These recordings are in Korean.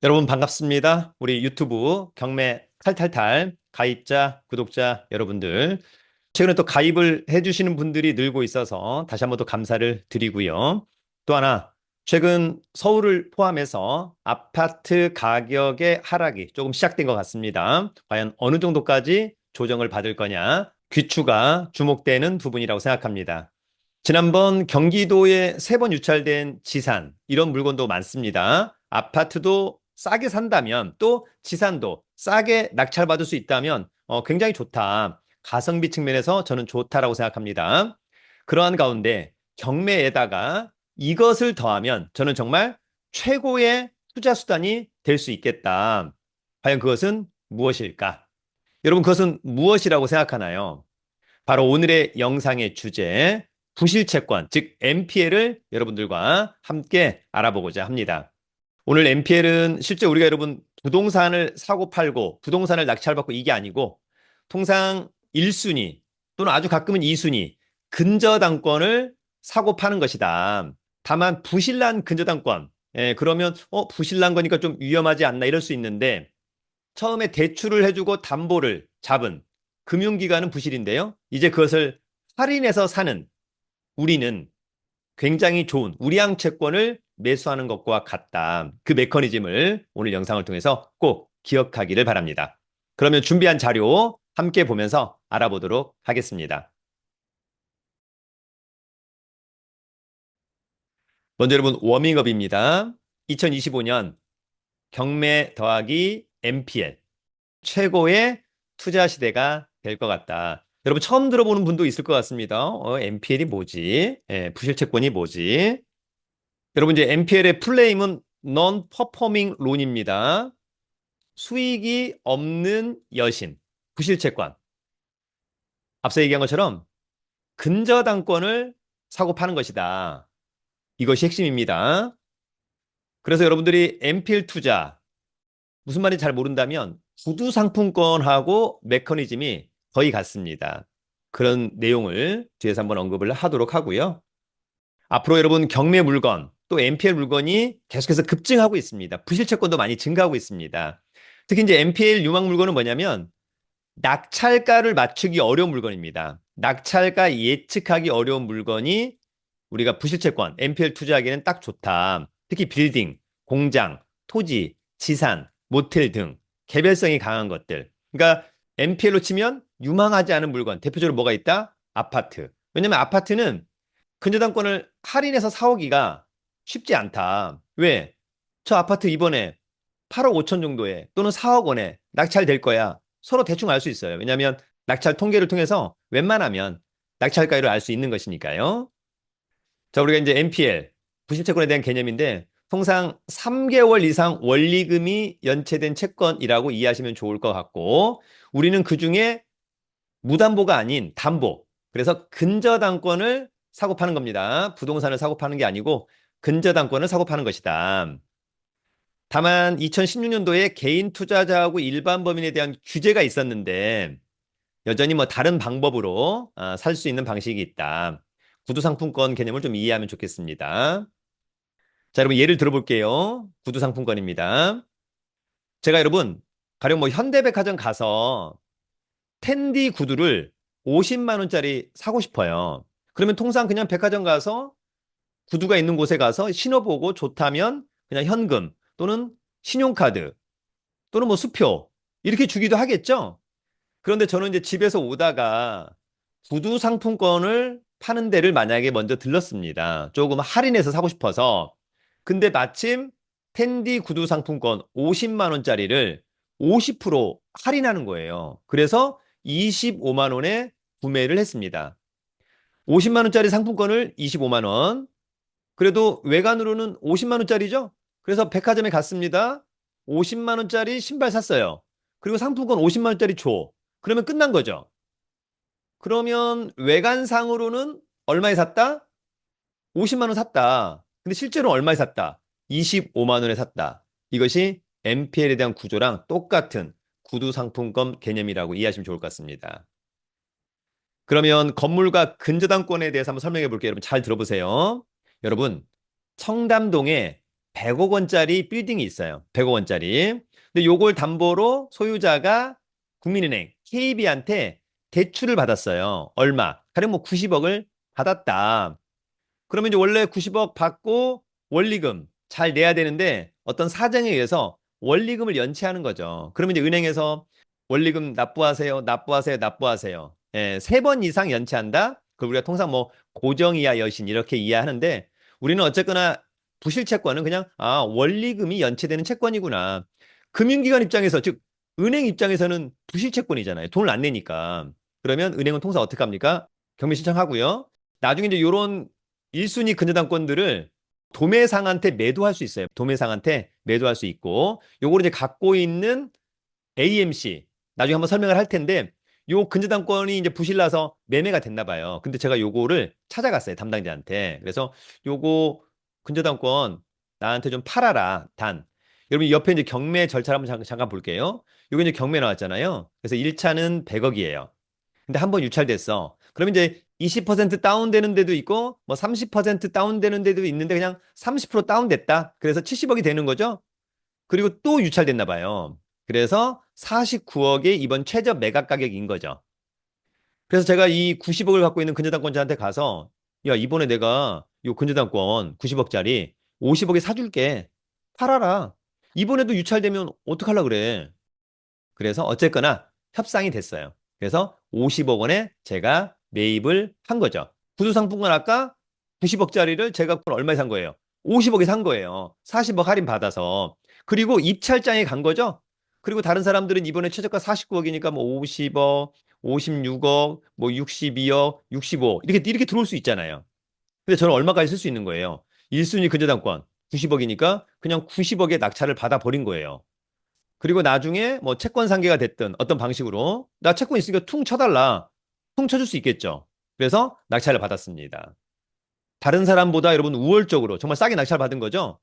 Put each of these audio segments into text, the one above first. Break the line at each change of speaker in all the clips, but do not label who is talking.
여러분 반갑습니다. 우리 유튜브 경매 탈탈탈 가입자, 구독자 여러분들. 최근에 또 가입을 해주시는 분들이 늘고 있어서 다시 한번 또 감사를 드리고요. 또 하나, 최근 서울을 포함해서 아파트 가격의 하락이 조금 시작된 것 같습니다. 과연 어느 정도까지 조정을 받을 거냐, 귀추가 주목되는 부분이라고 생각합니다. 지난번 경기도에 세 번 유찰된 지산, 이런 물건도 많습니다. 아파트도 싸게 산다면 또 지산도 싸게 낙찰받을 수 있다면 굉장히 좋다. 가성비 측면에서 저는 좋다라고 생각합니다. 그러한 가운데 경매에다가 이것을 더하면 저는 정말 최고의 투자 수단이 될 수 있겠다. 과연 그것은 무엇일까? 여러분, 그것은 무엇이라고 생각하나요? 바로 오늘의 영상의 주제, 부실채권, 즉 NPL을 여러분들과 함께 알아보고자 합니다. 오늘 NPL은 실제 우리가 여러분 부동산을 사고 팔고 부동산을 낙찰받고 이게 아니고 통상 1순위 또는 아주 가끔은 2순위 근저당권을 사고 파는 것이다. 다만 부실난 근저당권, 그러면 부실난 거니까 좀 위험하지 않나 이럴 수 있는데 처음에 대출을 해주고 담보를 잡은 금융기관은 부실인데요. 이제 그것을 할인해서 사는 우리는 굉장히 좋은 우량 채권을 매수하는 것과 같다. 그 메커니즘을 오늘 영상을 통해서 꼭 기억하기를 바랍니다. 그러면 준비한 자료 함께 보면서 알아보도록 하겠습니다. 먼저 여러분 워밍업입니다. 2025년 경매 더하기 MPL 최고의 투자 시대가 될 것 같다. 여러분 처음 들어보는 분도 있을 것 같습니다. NPL이 뭐지? 부실채권이 뭐지? 여러분 이제 NPL의 풀네임은 Non-Performing Loan입니다. 수익이 없는 여신, 부실채권. 앞서 얘기한 것처럼 근저당권을 사고 파는 것이다. 이것이 핵심입니다. 그래서 여러분들이 NPL 투자, 무슨 말인지 잘 모른다면 구두상품권하고 메커니즘이 거의 같습니다. 그런 내용을 뒤에서 한번 언급을 하도록 하고요. 앞으로 여러분 경매 물건 또 NPL 물건이 계속해서 급증하고 있습니다. 부실채권도 많이 증가하고 있습니다. 특히 이제 NPL 유망 물건은 뭐냐면 낙찰가를 맞추기 어려운 물건입니다. 낙찰가 예측하기 어려운 물건이 우리가 부실채권, NPL 투자하기에는 딱 좋다. 특히 빌딩, 공장, 토지, 지산, 모텔 등 개별성이 강한 것들. 그러니까 NPL로 치면 유망하지 않은 물건, 대표적으로 뭐가 있다? 아파트. 왜냐면 아파트는 근저당권을 할인해서 사오기가 쉽지 않다. 왜? 저 아파트 이번에 8억 5천 정도에 또는 4억 원에 낙찰될 거야. 서로 대충 알 수 있어요. 왜냐하면 낙찰 통계를 통해서 웬만하면 낙찰가율을 알 수 있는 것이니까요. 자, 우리가 이제 NPL, 부실채권에 대한 개념인데 통상 3개월 이상 원리금이 연체된 채권이라고 이해하시면 좋을 것 같고 우리는 그중에 무담보가 아닌 담보, 그래서 근저당권을 사고 파는 겁니다. 부동산을 사고 파는 게 아니고 근저당권을 사고 파는 것이다. 다만 2016년도에 개인 투자자하고 일반 범인에 대한 규제가 있었는데 여전히 뭐 다른 방법으로 살 수 있는 방식이 있다. 구두상품권 개념을 좀 이해하면 좋겠습니다. 자, 여러분 예를 들어볼게요. 구두상품권입니다. 제가 여러분 가령 뭐 현대백화점 가서 텐디 구두를 50만 원짜리 사고 싶어요. 그러면 통상 그냥 백화점 가서 구두가 있는 곳에 가서 신어보고 좋다면 그냥 현금 또는 신용카드 또는 뭐 수표 이렇게 주기도 하겠죠. 그런데 저는 이제 집에서 오다가 구두 상품권을 파는 데를 만약에 먼저 들렀습니다. 조금 할인해서 사고 싶어서. 근데 마침 텐디 구두 상품권 50만 원짜리를 50% 할인하는 거예요. 그래서 25만 원에 구매를 했습니다. 50만 원짜리 상품권을 25만 원. 그래도 외관으로는 50만 원짜리죠? 그래서 백화점에 갔습니다. 50만 원짜리 신발 샀어요. 그리고 상품권 50만 원짜리 줘. 그러면 끝난 거죠. 그러면 외관상으로는 얼마에 샀다? 50만 원 샀다. 근데 실제로 얼마에 샀다? 25만 원에 샀다. 이것이 NPL에 대한 구조랑 똑같은 구두 상품권 개념이라고 이해하시면 좋을 것 같습니다. 그러면 건물과 근저당권에 대해서 한번 설명해 볼게요. 여러분 잘 들어보세요. 여러분, 청담동에 100억 원짜리 빌딩이 있어요. 100억 원짜리. 근데 요걸 담보로 소유자가 국민은행, KB한테 대출을 받았어요. 얼마? 가령 뭐 90억을 받았다. 그러면 이제 원래 90억 받고 원리금 잘 내야 되는데 어떤 사정에 의해서 원리금을 연체하는 거죠. 그러면 이제 은행에서 원리금 납부하세요, 납부하세요, 납부하세요. 예, 3번 이상 연체한다? 그걸 우리가 통상 뭐 고정이하 여신 이렇게 이해하는데 우리는 어쨌거나 부실 채권은 그냥 원리금이 연체되는 채권이구나. 금융기관 입장에서 즉 은행 입장에서는 부실 채권이잖아요. 돈을 안 내니까. 그러면 은행은 통상 어떻게 합니까? 경매 신청하고요. 나중에 이제 요런 1순위 근저당권들을 도매상한테 매도할 수 있어요. 도매상한테 매도할 수 있고 요거를 이제 갖고 있는 AMC 나중에 한번 설명을 할 텐데 요 근저당권이 이제 부실나서 매매가 됐나 봐요. 근데 제가 요거를 찾아갔어요. 담당자한테. 그래서 요거 근저당권 나한테 좀 팔아라. 단. 여러분 옆에 이제 경매 절차를 한번 잠깐 볼게요. 요게 이제 경매 나왔잖아요. 그래서 1차는 100억이에요. 근데 한 번 유찰됐어. 그러면 이제 20% 다운되는 데도 있고 뭐 30% 다운되는 데도 있는데 그냥 30% 다운됐다. 그래서 70억이 되는 거죠. 그리고 또 유찰됐나 봐요. 그래서 49억의 이번 최저 매각 가격인 거죠. 그래서 제가 이 90억을 갖고 있는 근저당권자한테 가서 야, 이번에 내가 이 근저당권 90억짜리 50억에 사줄게. 팔아라. 이번에도 유찰되면 어떡하려 그래. 그래서 어쨌거나 협상이 됐어요. 그래서 50억 원에 제가 매입을 한 거죠. 구두상품권 아까 90억짜리를 제가 얼마에 산 거예요? 50억에 산 거예요. 40억 할인 받아서. 그리고 입찰장에 간 거죠. 그리고 다른 사람들은 이번에 최저가 49억이니까 뭐 50억, 56억, 뭐 62억, 65억 이렇게 들어올 수 있잖아요. 근데 저는 얼마까지 쓸 수 있는 거예요? 1순위 근저당권 90억이니까 그냥 90억에 낙찰을 받아버린 거예요. 그리고 나중에 뭐 채권 상계가 됐든 어떤 방식으로 나 채권 있으니까 퉁 쳐달라. 퉁 쳐줄 수 있겠죠. 그래서 낙찰을 받았습니다. 다른 사람보다 여러분 우월적으로 정말 싸게 낙찰 받은 거죠.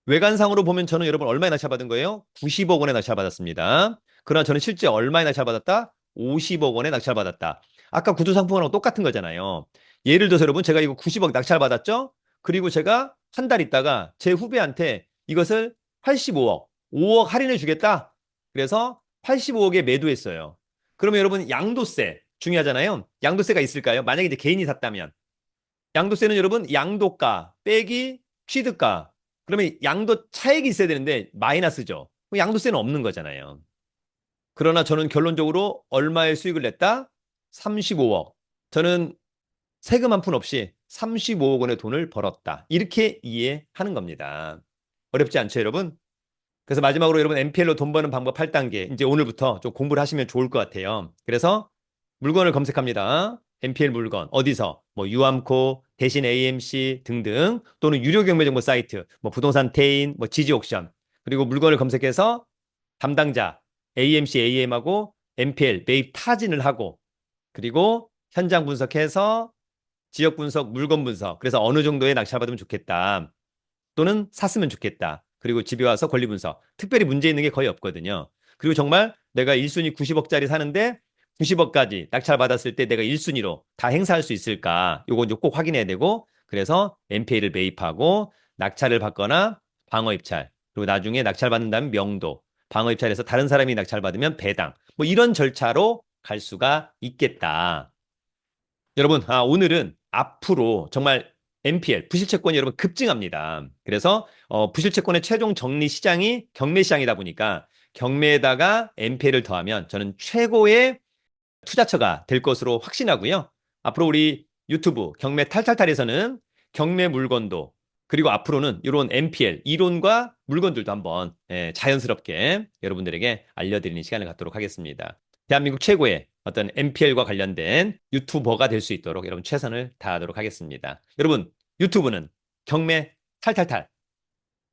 외관상으로 보면 저는 여러분 얼마에 낙찰 받은 거예요? 90억 원에 낙찰 받았습니다. 그러나 저는 실제 얼마에 낙찰 받았다? 50억 원에 낙찰 받았다. 아까 구두 상품하고 똑같은 거잖아요. 예를 들어서 여러분 제가 이거 90억 낙찰 받았죠? 그리고 제가 한 달 있다가 제 후배한테 이것을 85억, 5억 할인해 주겠다. 그래서 85억에 매도했어요. 그러면 여러분 양도세 중요하잖아요. 양도세가 있을까요? 만약에 이제 개인이 샀다면 양도세는 여러분 양도가 빼기 취득가 그러면 양도 차익이 있어야 되는데 마이너스죠. 양도세는 없는 거잖아요. 그러나 저는 결론적으로 얼마의 수익을 냈다? 35억. 저는 세금 한 푼 없이 35억 원의 돈을 벌었다. 이렇게 이해하는 겁니다. 어렵지 않죠, 여러분? 그래서 마지막으로 여러분 NPL로 돈 버는 방법 8단계. 이제 오늘부터 좀 공부를 하시면 좋을 것 같아요. 그래서 물건을 검색합니다. NPL 물건 어디서 뭐 유암코, 대신 AMC 등등 또는 유료 경매 정보 사이트, 뭐 부동산 태인, 뭐 지지 옥션 그리고 물건을 검색해서 담당자 AMC, AM하고 NPL 매입 타진을 하고 그리고 현장 분석해서 지역 분석, 물건 분석. 그래서 어느 정도의 낙찰받으면 좋겠다. 또는 샀으면 좋겠다. 그리고 집에 와서 권리 분석. 특별히 문제 있는 게 거의 없거든요. 그리고 정말 내가 1순위 90억짜리 사는데 90억까지 낙찰 받았을 때 내가 1순위로 다 행사할 수 있을까? 요거 이제 꼭 확인해야 되고 그래서 NPA를 매입하고 낙찰을 받거나 방어 입찰. 그리고 나중에 낙찰 받는다면 명도. 방어 입찰에서 다른 사람이 낙찰 받으면 배당. 뭐 이런 절차로 갈 수가 있겠다. 여러분, 오늘은 앞으로 정말 NPL, 부실채권이 여러분 급증합니다. 그래서 부실채권의 최종 정리 시장이 경매 시장이다 보니까 경매에다가 NPL을 더하면 저는 최고의 투자처가 될 것으로 확신하고요. 앞으로 우리 유튜브 경매 탈탈탈에서는 경매 물건도 그리고 앞으로는 이런 NPL 이론과 물건들도 한번 자연스럽게 여러분들에게 알려드리는 시간을 갖도록 하겠습니다. 대한민국 최고의 어떤 NPL과 관련된 유튜버가 될 수 있도록 여러분 최선을 다하도록 하겠습니다. 여러분 유튜브는 경매 탈탈탈